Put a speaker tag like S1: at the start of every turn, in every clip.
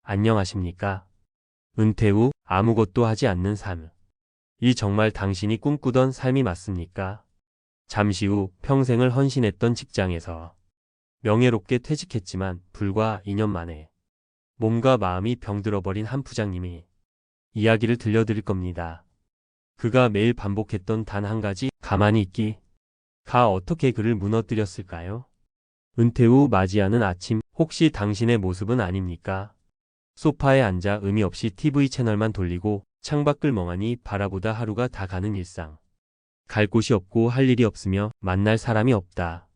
S1: 안녕하십니까? 은퇴 후 아무것도 하지 않는 삶. 이 정말 당신이 꿈꾸던 삶이 맞습니까? 잠시 후 평생을 헌신했던 직장에서 명예롭게 퇴직했지만 불과 2년 만에 몸과 마음이 병들어버린 한 부장님이 이야기를 들려드릴 겁니다. 그가 매일 반복했던 단 한 가지 가만히 있기가 어떻게 그를 무너뜨렸을까요? 은퇴 후 맞이하는 아침, 혹시 당신의 모습은 아닙니까? 소파에 앉아 의미 없이 TV 채널만 돌리고 창밖을 멍하니 바라보다 하루가 다 가는 일상. 갈 곳이 없고 할 일이 없으며 만날 사람이 없다.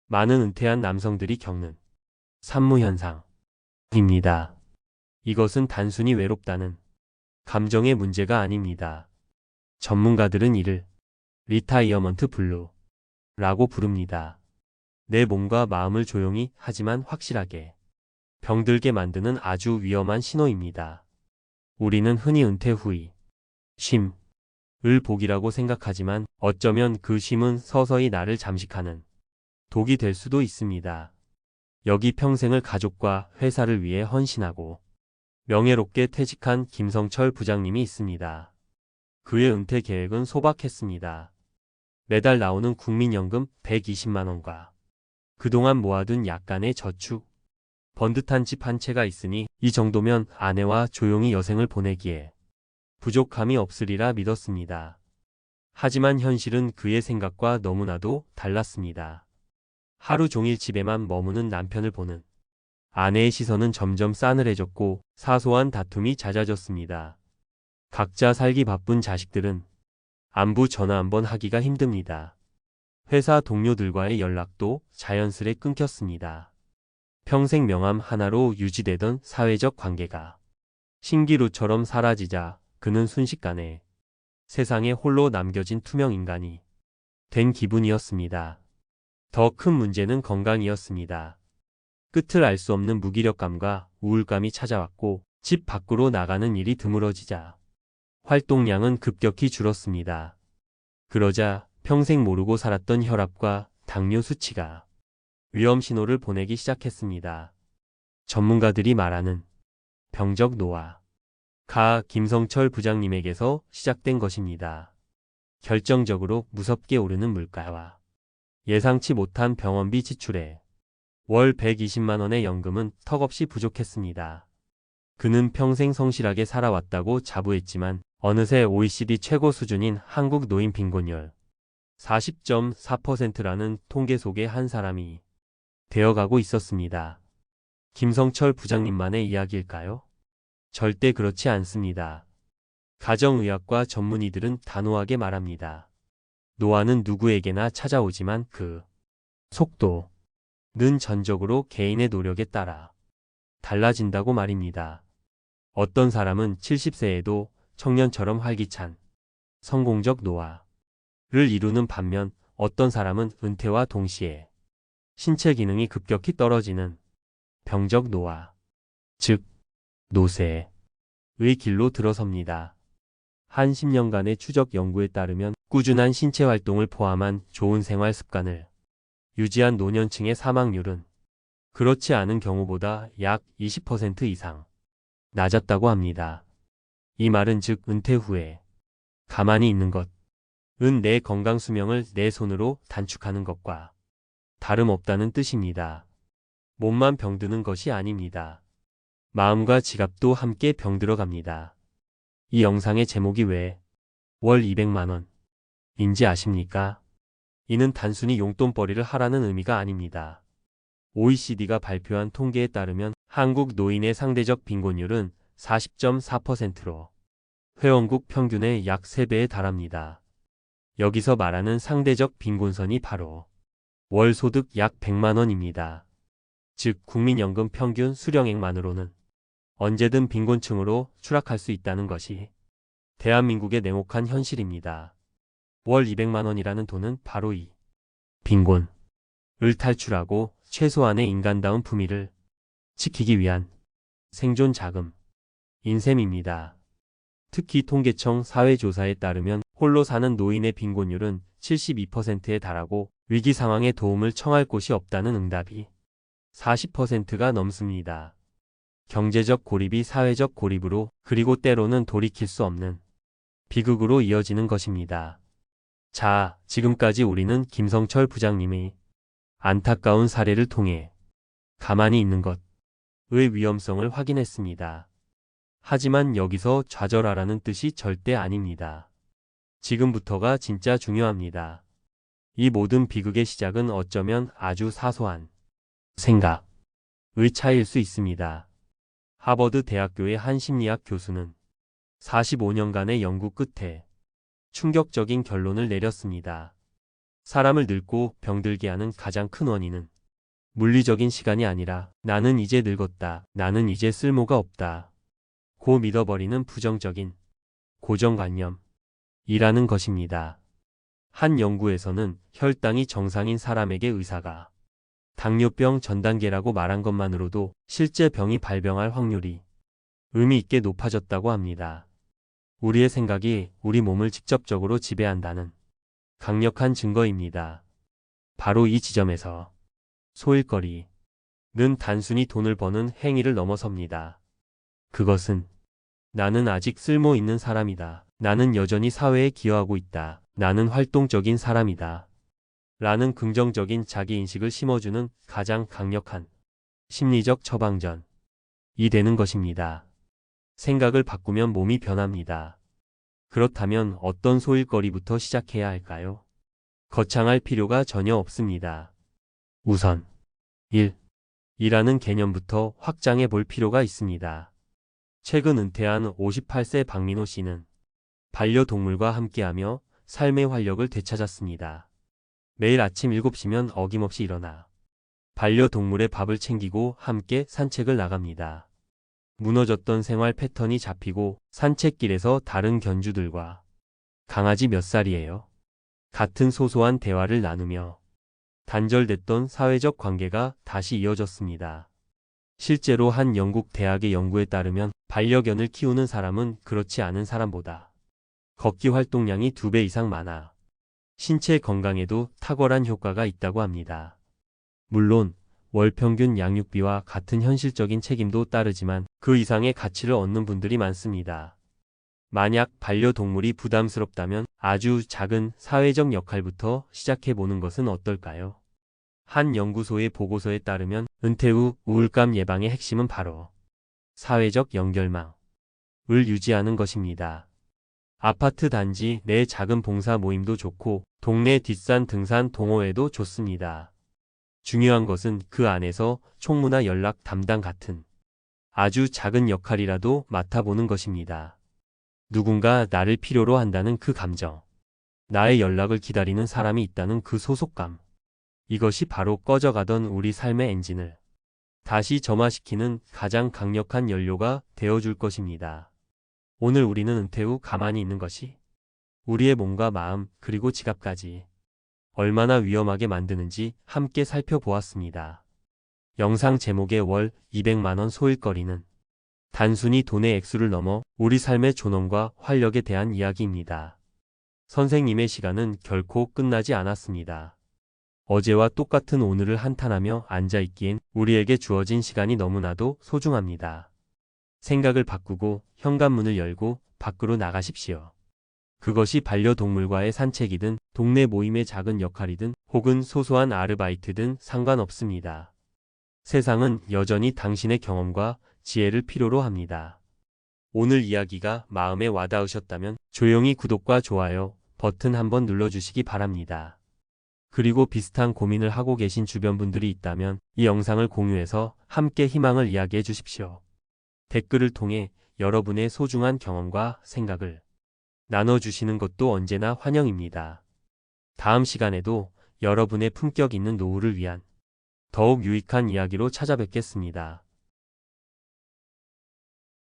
S1: 많은 은퇴한 남성들이 겪는 산무현상입니다. 이것은 단순히 외롭다는 감정의 문제가 아닙니다. 전문가들은 이를 리타이어먼트 블루라고 부릅니다. 내 몸과 마음을 조용히 하지만 확실하게 병들게 만드는 아주 위험한 신호입니다. 우리는 흔히 은퇴 후의 쉼을 복이라고 생각하지만 어쩌면 그 쉼은 서서히 나를 잠식하는 독이 될 수도 있습니다. 여기 평생을 가족과 회사를 위해 헌신하고 명예롭게 퇴직한 김성철 부장님이 있습니다. 그의 은퇴 계획은 소박했습니다. 매달 나오는 국민연금 120만 원과 그동안 모아둔 약간의 저축, 번듯한 집 한 채가 있으니 이 정도면 아내와 조용히 여생을 보내기에 부족함이 없으리라 믿었습니다. 하지만 현실은 그의 생각과 너무나도 달랐습니다. 하루 종일 집에만 머무는 남편을 보는 아내의 시선은 점점 싸늘해졌고 사소한 다툼이 잦아졌습니다. 각자 살기 바쁜 자식들은 안부 전화 한번 하기가 힘듭니다. 회사 동료들과의 연락도 자연스레 끊겼습니다. 평생 명함 하나로 유지되던 사회적 관계가 신기루처럼 사라지자 그는 순식간에 세상에 홀로 남겨진 투명 인간이 된 기분이었습니다. 더 큰 문제는 건강이었습니다. 끝을 알 수 없는 무기력감과 우울감이 찾아왔고 집 밖으로 나가는 일이 드물어지자 활동량은 급격히 줄었습니다. 그러자 평생 모르고 살았던 혈압과 당뇨 수치가 위험 신호를 보내기 시작했습니다. 전문가들이 말하는 병적 노화가 김성철 부장님에게서 시작된 것입니다. 결정적으로 무섭게 오르는 물가와 예상치 못한 병원비 지출에 월 120만 원의 연금은 턱없이 부족했습니다. 그는 평생 성실하게 살아왔다고 자부했지만 어느새 OECD 최고 수준인 한국 노인 빈곤율 40.4%라는 통계 속의 한 사람이 되어가고 있었습니다. 김성철 부장님만의 이야기일까요? 절대 그렇지 않습니다. 가정의학과 전문의들은 단호하게 말합니다. 노화는 누구에게나 찾아오지만 그 속도는 전적으로 개인의 노력에 따라 달라진다고 말입니다. 어떤 사람은 70세에도 청년처럼 활기찬 성공적 노화를 이루는 반면 어떤 사람은 은퇴와 동시에 신체 기능이 급격히 떨어지는 병적 노화, 즉 노쇠의 길로 들어섭니다. 한 10년간의 추적 연구에 따르면 꾸준한 신체 활동을 포함한 좋은 생활 습관을 유지한 노년층의 사망률은 그렇지 않은 경우보다 약 20% 이상 낮았다고 합니다. 이 말은 즉 은퇴 후에 가만히 있는 것은 내 건강 수명을 내 손으로 단축하는 것과 다름없다는 뜻입니다. 몸만 병드는 것이 아닙니다. 마음과 지갑도 함께 병들어갑니다. 이 영상의 제목이 왜 월 200만 원인지 아십니까? 이는 단순히 용돈벌이를 하라는 의미가 아닙니다. OECD가 발표한 통계에 따르면 한국 노인의 상대적 빈곤율은 40.4%로 회원국 평균의 약 3배에 달합니다. 여기서 말하는 상대적 빈곤선이 바로 월 소득 약 100만 원입니다. 즉 국민연금 평균 수령액만으로는 언제든 빈곤층으로 추락할 수 있다는 것이 대한민국의 냉혹한 현실입니다. 월 200만 원이라는 돈은 바로 이 빈곤을 탈출하고 최소한의 인간다운 품위를 지키기 위한 생존 자금인 셈입니다. 특히 통계청 사회조사에 따르면 홀로 사는 노인의 빈곤율은 72%에 달하고 위기 상황에 도움을 청할 곳이 없다는 응답이 40%가 넘습니다. 경제적 고립이 사회적 고립으로 그리고 때로는 돌이킬 수 없는 비극으로 이어지는 것입니다. 자, 지금까지 우리는 김성철 부장님의 안타까운 사례를 통해 가만히 있는 것의 위험성을 확인했습니다. 하지만 여기서 좌절하라는 뜻이 절대 아닙니다. 지금부터가 진짜 중요합니다. 이 모든 비극의 시작은 어쩌면 아주 사소한 생각의 차이일 수 있습니다. 하버드 대학교의 한 심리학 교수는 45년간의 연구 끝에 충격적인 결론을 내렸습니다. 사람을 늙고 병들게 하는 가장 큰 원인은 물리적인 시간이 아니라 나는 이제 늙었다, 나는 이제 쓸모가 없다 고 믿어버리는 부정적인 고정관념이라는 것입니다. 한 연구에서는 혈당이 정상인 사람에게 의사가 당뇨병 전 단계라고 말한 것만으로도 실제 병이 발병할 확률이 의미 있게 높아졌다고 합니다. 우리의 생각이 우리 몸을 직접적으로 지배한다는 강력한 증거입니다. 바로 이 지점에서 소일거리는 단순히 돈을 버는 행위를 넘어섭니다. 그것은 나는 아직 쓸모 있는 사람이다. 나는 여전히 사회에 기여하고 있다. 나는 활동적인 사람이다. 라는 긍정적인 자기인식을 심어주는 가장 강력한 심리적 처방전이 되는 것입니다. 생각을 바꾸면 몸이 변합니다. 그렇다면 어떤 소일거리부터 시작해야 할까요? 거창할 필요가 전혀 없습니다. 우선 1이라는 개념부터 확장해 볼 필요가 있습니다. 최근 은퇴한 58세 박민호 씨는 반려동물과 함께하며 삶의 활력을 되찾았습니다. 매일 아침 7시면 어김없이 일어나 반려동물의 밥을 챙기고 함께 산책을 나갑니다. 무너졌던 생활 패턴이 잡히고 산책길에서 다른 견주들과 강아지 몇 살이에요? 같은 소소한 대화를 나누며 단절됐던 사회적 관계가 다시 이어졌습니다. 실제로 한 영국 대학의 연구에 따르면 반려견을 키우는 사람은 그렇지 않은 사람보다 걷기 활동량이 2배 이상 많아 신체 건강에도 탁월한 효과가 있다고 합니다. 물론 월 평균 양육비와 같은 현실적인 책임도 따르지만 그 이상의 가치를 얻는 분들이 많습니다. 만약 반려동물이 부담스럽다면 아주 작은 사회적 역할부터 시작해보는 것은 어떨까요? 한 연구소의 보고서에 따르면 은퇴 후 우울감 예방의 핵심은 바로 사회적 연결망을 유지하는 것입니다. 아파트 단지 내 작은 봉사 모임도 좋고 동네 뒷산 등산 동호회도 좋습니다. 중요한 것은 그 안에서 총무나 연락 담당 같은 아주 작은 역할이라도 맡아보는 것입니다. 누군가 나를 필요로 한다는 그 감정, 나의 연락을 기다리는 사람이 있다는 그 소속감, 이것이 바로 꺼져가던 우리 삶의 엔진을 다시 점화시키는 가장 강력한 연료가 되어줄 것입니다. 오늘 우리는 은퇴 후 가만히 있는 것이 우리의 몸과 마음 그리고 지갑까지 얼마나 위험하게 만드는지 함께 살펴보았습니다. 영상 제목의 월 200만원 소일거리는 단순히 돈의 액수를 넘어 우리 삶의 존엄과 활력에 대한 이야기입니다. 선생님의 시간은 결코 끝나지 않았습니다. 어제와 똑같은 오늘을 한탄하며 앉아있기엔 우리에게 주어진 시간이 너무나도 소중합니다. 생각을 바꾸고 현관문을 열고 밖으로 나가십시오. 그것이 반려동물과의 산책이든 동네 모임의 작은 역할이든 혹은 소소한 아르바이트든 상관없습니다. 세상은 여전히 당신의 경험과 지혜를 필요로 합니다. 오늘 이야기가 마음에 와닿으셨다면 조용히 구독과 좋아요 버튼 한번 눌러주시기 바랍니다. 그리고 비슷한 고민을 하고 계신 주변 분들이 있다면 이 영상을 공유해서 함께 희망을 이야기해 주십시오. 댓글을 통해 여러분의 소중한 경험과 생각을 나눠주시는 것도 언제나 환영입니다. 다음 시간에도 여러분의 품격 있는 노후를 위한 더욱 유익한 이야기로 찾아뵙겠습니다.